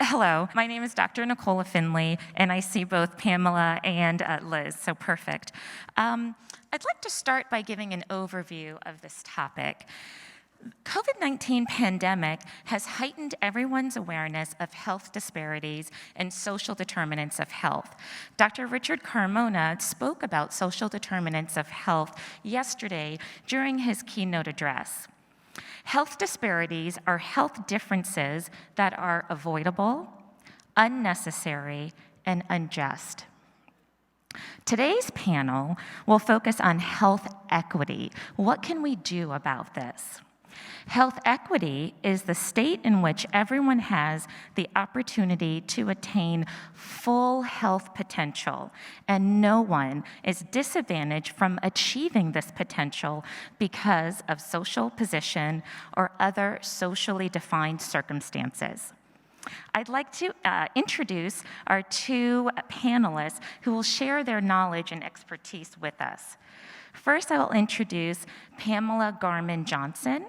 Hello, my name is Dr. Nicola Finley, and I see both Pamela and Liz, so perfect. I'd like to start by giving an overview of this topic. COVID-19 pandemic has heightened everyone's awareness of health disparities and social determinants of health. Dr. Richard Carmona spoke about social determinants of health yesterday during his keynote address. Health disparities are health differences that are avoidable, unnecessary, and unjust. Today's panel will focus on health equity. What can we do about this? Health equity is the state in which everyone has the opportunity to attain full health potential, and no one is disadvantaged from achieving this potential because of social position or other socially defined circumstances. I'd like to introduce our two panelists who will share their knowledge and expertise with us. First, I will introduce Pamela Garmon Johnson.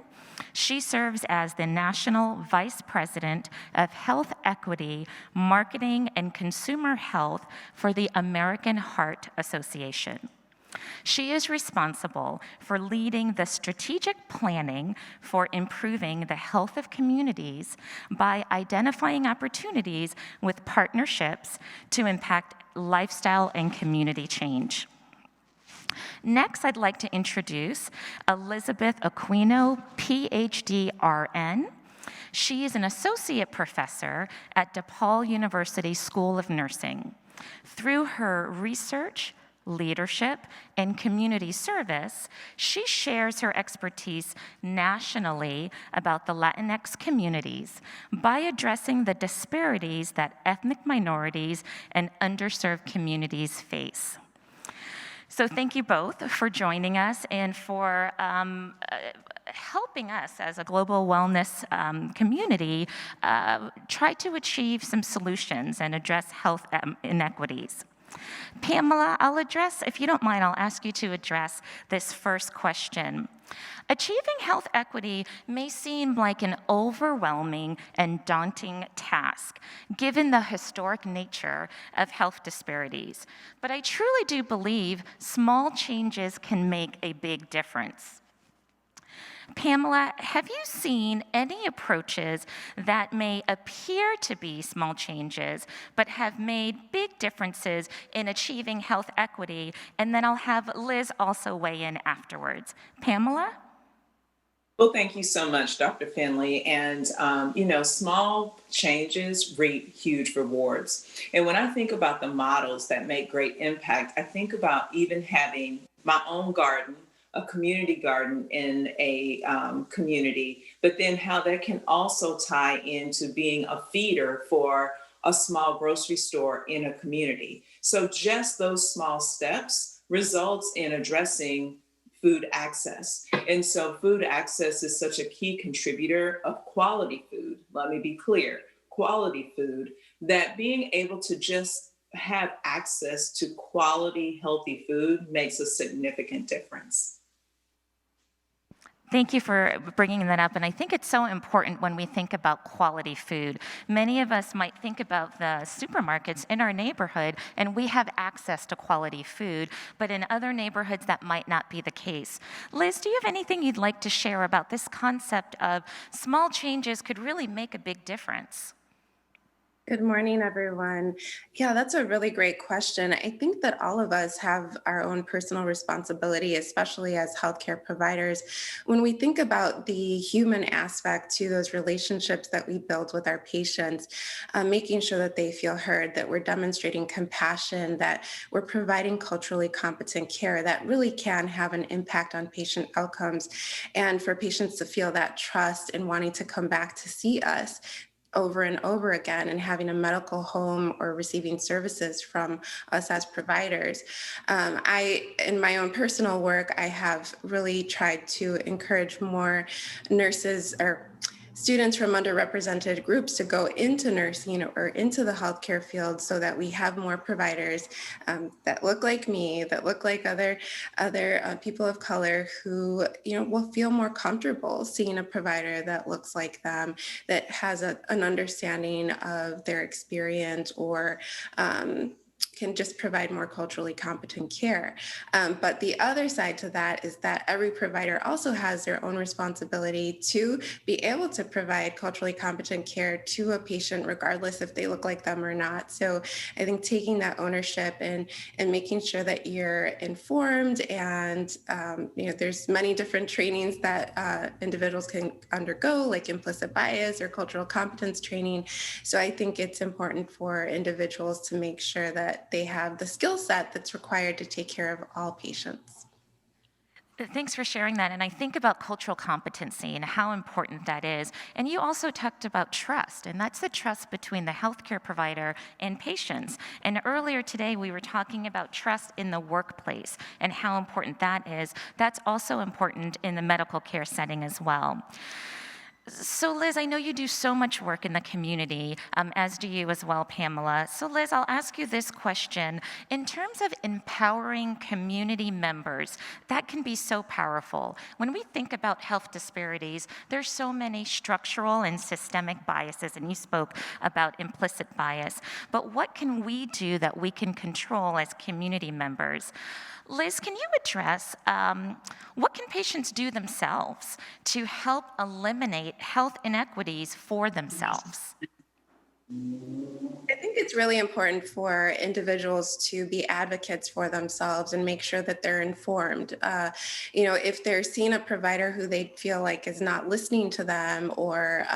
She serves as the National Vice President of Health Equity, Marketing, and Consumer Health for the American Heart Association. She is responsible for leading the strategic planning for improving the health of communities by identifying opportunities with partnerships to impact lifestyle and community change. Next, I'd like to introduce Elizabeth Aquino, PhD RN. She is an associate professor at DePaul University School of Nursing. Through her research, leadership, and community service, she shares her expertise nationally about the Latinx communities by addressing the disparities that ethnic minorities and underserved communities face. So thank you both for joining us and for helping us as a global wellness community try to achieve some solutions and address health inequities. Pamela, if you don't mind, I'll ask you to address this first question. Achieving health equity may seem like an overwhelming and daunting task, given the historic nature of health disparities. But I truly do believe small changes can make a big difference. Pamela, have you seen any approaches that may appear to be small changes, but have made big differences in achieving health equity? And then I'll have Liz also weigh in afterwards. Pamela? Well, thank you so much, Dr. Finley. And, small changes reap huge rewards. And when I think about the models that make great impact, I think about even having my own garden, a community garden in a community, but then how that can also tie into being a feeder for a small grocery store in a community. So just those small steps results in addressing food access. And so food access is such a key contributor of quality food. Let me be clear, quality food, that being able to just have access to quality, healthy food makes a significant difference. Thank you for bringing that up, and I think it's so important when we think about quality food. Many of us might think about the supermarkets in our neighborhood, and we have access to quality food, but in other neighborhoods that might not be the case. Liz, do you have anything you'd like to share about this concept of small changes could really make a big difference? Good morning, everyone. Yeah, that's a really great question. I think that all of us have our own personal responsibility, especially as healthcare providers. When we think about the human aspect to those relationships that we build with our patients, making sure that they feel heard, that we're demonstrating compassion, that we're providing culturally competent care, that really can have an impact on patient outcomes. And for patients to feel that trust and wanting to come back to see us over and over again and having a medical home or receiving services from us as providers. In my own personal work, I have really tried to encourage more nurses or students from underrepresented groups to go into nursing or into the healthcare field, so that we have more providers that look like me, that look like other people of color, who will feel more comfortable seeing a provider that looks like them, that has an understanding of their experience, or can just provide more culturally competent care. But the other side to that is that every provider also has their own responsibility to be able to provide culturally competent care to a patient, regardless if they look like them or not. So I think taking that ownership and making sure that you're informed, and there's many different trainings that individuals can undergo, like implicit bias or cultural competence training. So I think it's important for individuals to make sure that they have the skill set that's required to take care of all patients. Thanks for sharing that. And I think about cultural competency and how important that is. And you also talked about trust, and that's the trust between the healthcare provider and patients. And earlier today, we were talking about trust in the workplace and how important that is. That's also important in the medical care setting as well. So Liz, I know you do so much work in the community, as do you as well, Pamela. So Liz, I'll ask you this question. In terms of empowering community members, that can be so powerful. When we think about health disparities, there's so many structural and systemic biases, and you spoke about implicit bias. But what can we do that we can control as community members? Liz, can you address what can patients do themselves to help eliminate health inequities for themselves? I think it's really important for individuals to be advocates for themselves and make sure that they're informed. If they're seeing a provider who they feel like is not listening to them, or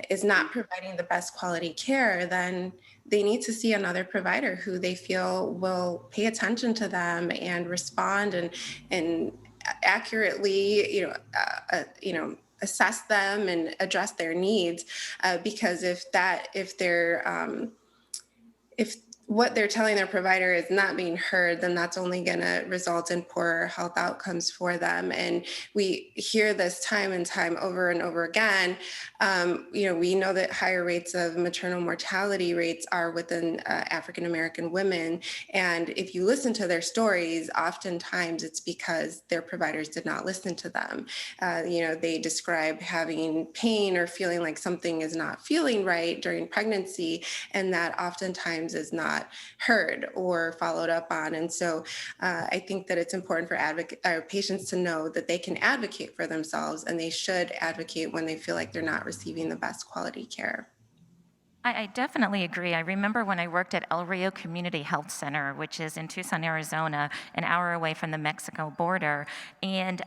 is not providing the best quality care, then they need to see another provider who they feel will pay attention to them and respond and accurately, assess them and address their needs. Because if what they're telling their provider is not being heard, then that's only going to result in poorer health outcomes for them. And we hear this time and time over and over again. We know that higher rates of maternal mortality rates are within African American women. And if you listen to their stories, oftentimes it's because their providers did not listen to them. They describe having pain or feeling like something is not feeling right during pregnancy, and that oftentimes is not heard or followed up on. And so I think that it's important for patients to know that they can advocate for themselves, and they should advocate when they feel like they're not receiving the best quality care. I definitely agree. I remember when I worked at El Rio Community Health Center, which is in Tucson, Arizona, an hour away from the Mexico border, and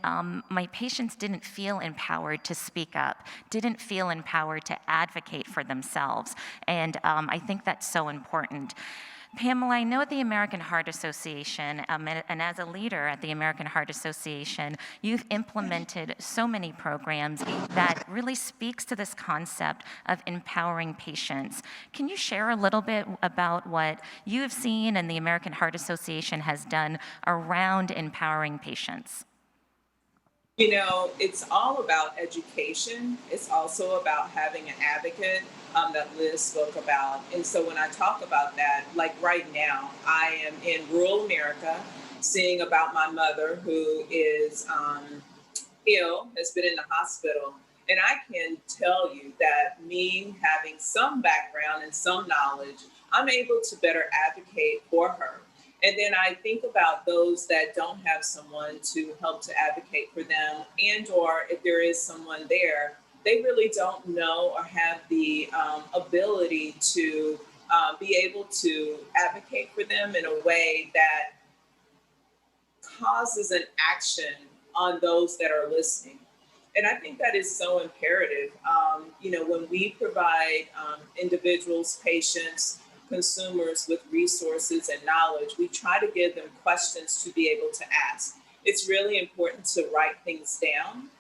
my patients didn't feel empowered to speak up, didn't feel empowered to advocate for themselves, and I think that's so important. Pamela, I know at the American Heart Association, and as a leader at the American Heart Association, you've implemented so many programs that really speaks to this concept of empowering patients. Can you share a little bit about what you have seen and the American Heart Association has done around empowering patients? It's all about education. It's also about having an advocate that Liz spoke about. And so when I talk about that, like right now, I am in rural America seeing about my mother who is ill, has been in the hospital. And I can tell you that me having some background and some knowledge, I'm able to better advocate for her. And then I think about those that don't have someone to help to advocate for them, and or if there is someone there, they really don't know or have the ability to be able to advocate for them in a way that causes an action on those that are listening. And I think that is so imperative. When we provide individuals, patients, consumers with resources and knowledge, we try to give them questions to be able to ask. It's really important to write things down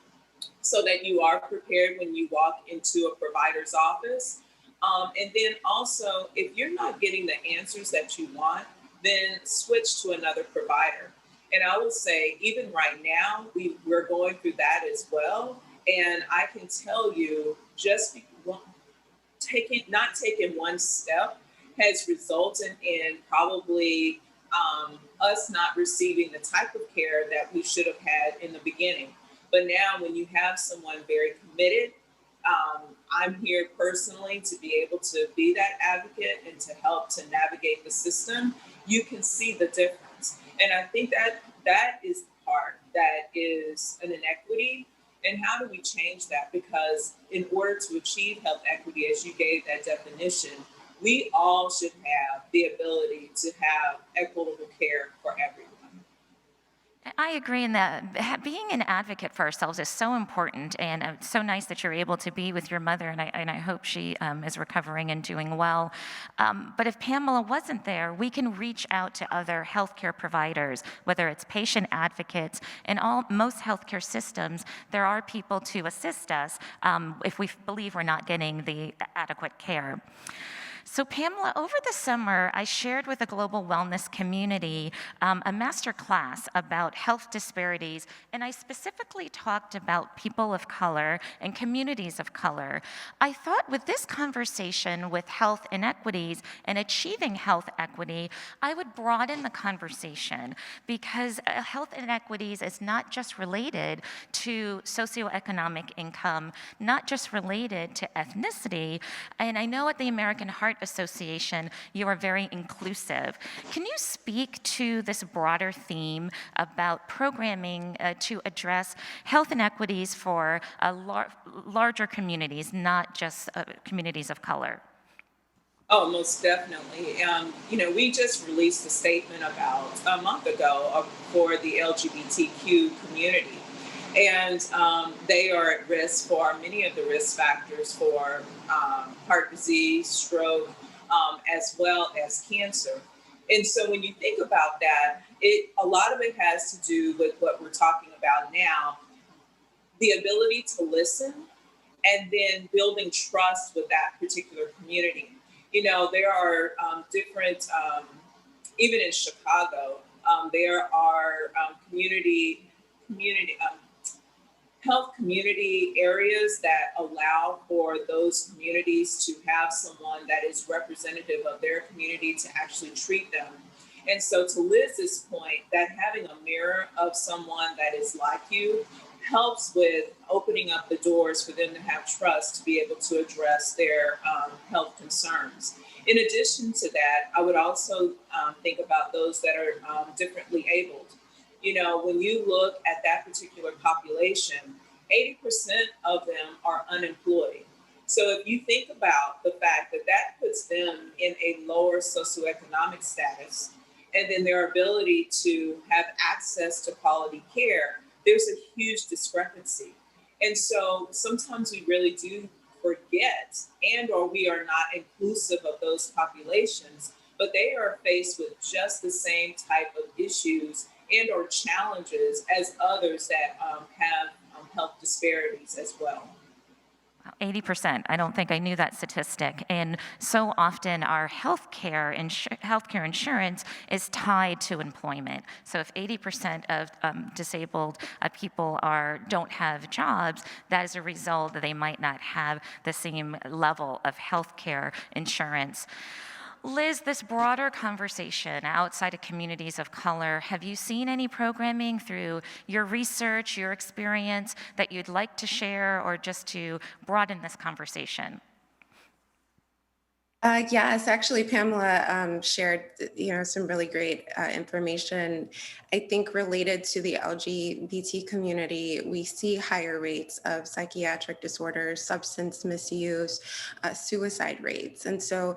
so that you are prepared when you walk into a provider's office. And then also, if you're not getting the answers that you want, then switch to another provider. And I will say, even right now, we're going through that as well. And I can tell you, just not taking one step has resulted in probably us not receiving the type of care that we should have had in the beginning. But now, when you have someone very committed, I'm here personally to be able to be that advocate and to help to navigate the system. You can see the difference, and I think that that is the part that is an inequity. And how do we change that? Because in order to achieve health equity, as you gave that definition, we all should have the ability to have equitable care for everyone. I agree in that being an advocate for ourselves is so important, and it's so nice that you're able to be with your mother, and I hope she is recovering and doing well. But if Pamela wasn't there, we can reach out to other healthcare providers, whether it's patient advocates. In most healthcare systems, there are people to assist us if we believe we're not getting the adequate care. So Pamela, over the summer, I shared with the global wellness community a master class about health disparities, and I specifically talked about people of color and communities of color. I thought with this conversation with health inequities and achieving health equity, I would broaden the conversation because health inequities is not just related to socioeconomic income, not just related to ethnicity, and I know at the American Heart Association, you are very inclusive. Can you speak to this broader theme about programming to address health inequities for larger communities, not just communities of color? Oh, most definitely. We just released a statement about a month ago for the LGBTQ community. And they are at risk for many of the risk factors for heart disease, stroke, as well as cancer. And so when you think about that, a lot of it has to do with what we're talking about now, the ability to listen and then building trust with that particular community. There are different, even in Chicago, there are community health community areas that allow for those communities to have someone that is representative of their community to actually treat them. And so, to Liz's point, that having a mirror of someone that is like you helps with opening up the doors for them to have trust to be able to address their health concerns. In addition to that, I would also think about those that are differently abled. When you look at that particular population, 80% of them are unemployed. So if you think about the fact that that puts them in a lower socioeconomic status, and then their ability to have access to quality care, there's a huge discrepancy. And so sometimes we really do forget and or we are not inclusive of those populations, but they are faced with just the same type of issues and or challenges as others that have health disparities as well. 80%. I don't think I knew that statistic. And so often our healthcare insurance is tied to employment. So if 80% of disabled people don't have jobs, that is a result that they might not have the same level of healthcare insurance. Liz, this broader conversation outside of communities of color, have you seen any programming through your research, your experience that you'd like to share or just to broaden this conversation? Yes, actually, Pamela shared, some really great information. I think related to the LGBT community, we see higher rates of psychiatric disorders, substance misuse, suicide rates. And so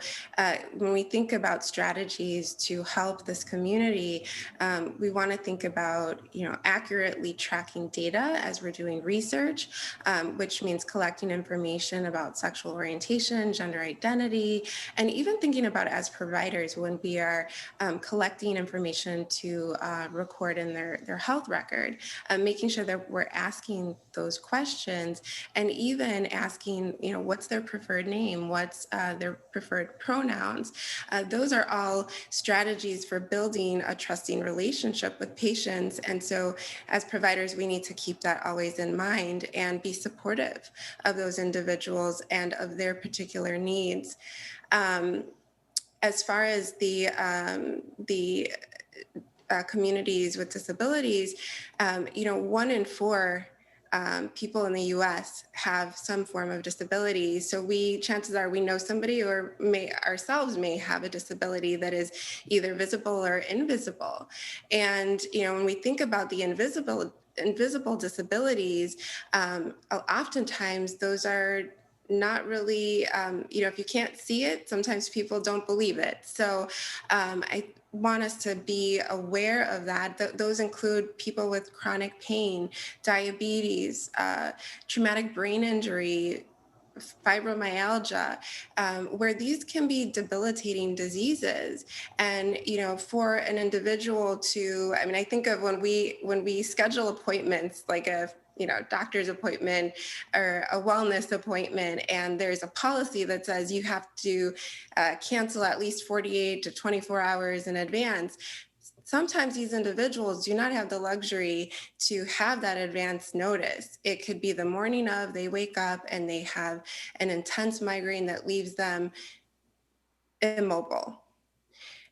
when we think about strategies to help this community, we want to think about, accurately tracking data as we're doing research, which means collecting information about sexual orientation, gender identity, And even thinking about as providers when we are collecting information to record in their health record, making sure that we're asking those questions and even asking, what's their preferred name, what's their preferred pronouns. Those are all strategies for building a trusting relationship with patients. And so as providers, we need to keep that always in mind and be supportive of those individuals and of their particular needs. As far as the communities with disabilities, 1 in 4 people in the U.S. have some form of disability. So chances are we know somebody or ourselves may have a disability that is either visible or invisible. And, when we think about the invisible disabilities, oftentimes those are not really, if you can't see it, sometimes people don't believe it. So I want us to be aware of that. Those include people with chronic pain, diabetes, traumatic brain injury, fibromyalgia, where these can be debilitating diseases. And, for an individual I think of when we schedule appointments, like a doctor's appointment or a wellness appointment, and there's a policy that says you have to cancel at least 48 to 24 hours in advance. Sometimes these individuals do not have the luxury to have that advance notice. It could be the morning of, they wake up and they have an intense migraine that leaves them immobile.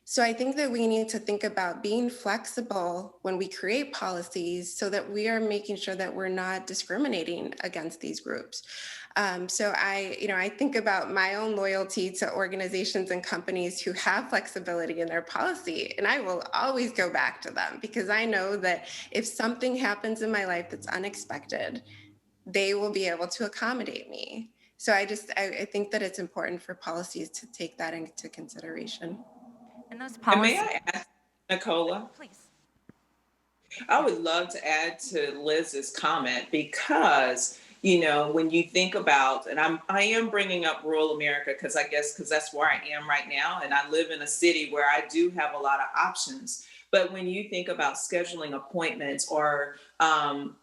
So I think that we need to think about being flexible when we create policies so that we are making sure that we're not discriminating against these groups. So I think about my own loyalty to organizations and companies who have flexibility in their policy, and I will always go back to them because I know that if something happens in my life that's unexpected, they will be able to accommodate me. So I think that it's important for policies to take that into consideration. And those And may policies, I ask, Nicola? please. I would love to add to Liz's comment because, when you think about, and I am bringing up rural America because that's where I am right now. And I live in a city where I do have a lot of options. But when you think about scheduling appointments or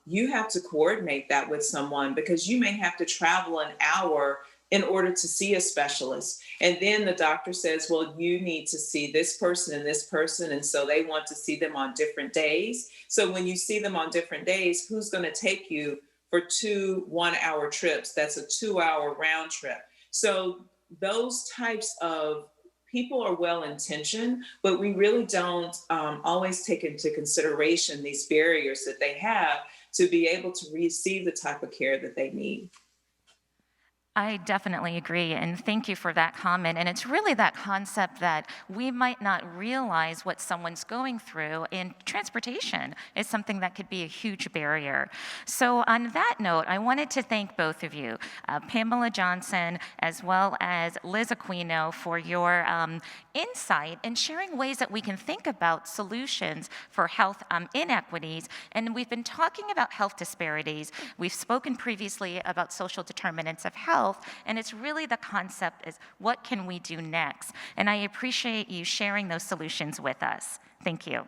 you have to coordinate that with someone because you may have to travel an hour in order to see a specialist. And then the doctor says, well, you need to see this person and this person. And so they want to see them on different days. So when you see them on different days, who's going to take you for 2 1-hour trips? That's a 2-hour round trip. So those types of people are well-intentioned, but we really don't always take into consideration these barriers that they have to be able to receive the type of care that they need. I definitely agree, and thank you for that comment. And it's really that concept that we might not realize what someone's going through, and transportation is something that could be a huge barrier. So on that note, I wanted to thank both of you, Pamela Johnson as well as Liz Aquino, for your insight and sharing ways that we can think about solutions for health inequities. And we've been talking about health disparities. We've spoken previously about social determinants of health. And it's really the concept is what can we do next? And I appreciate you sharing those solutions with us. Thank you.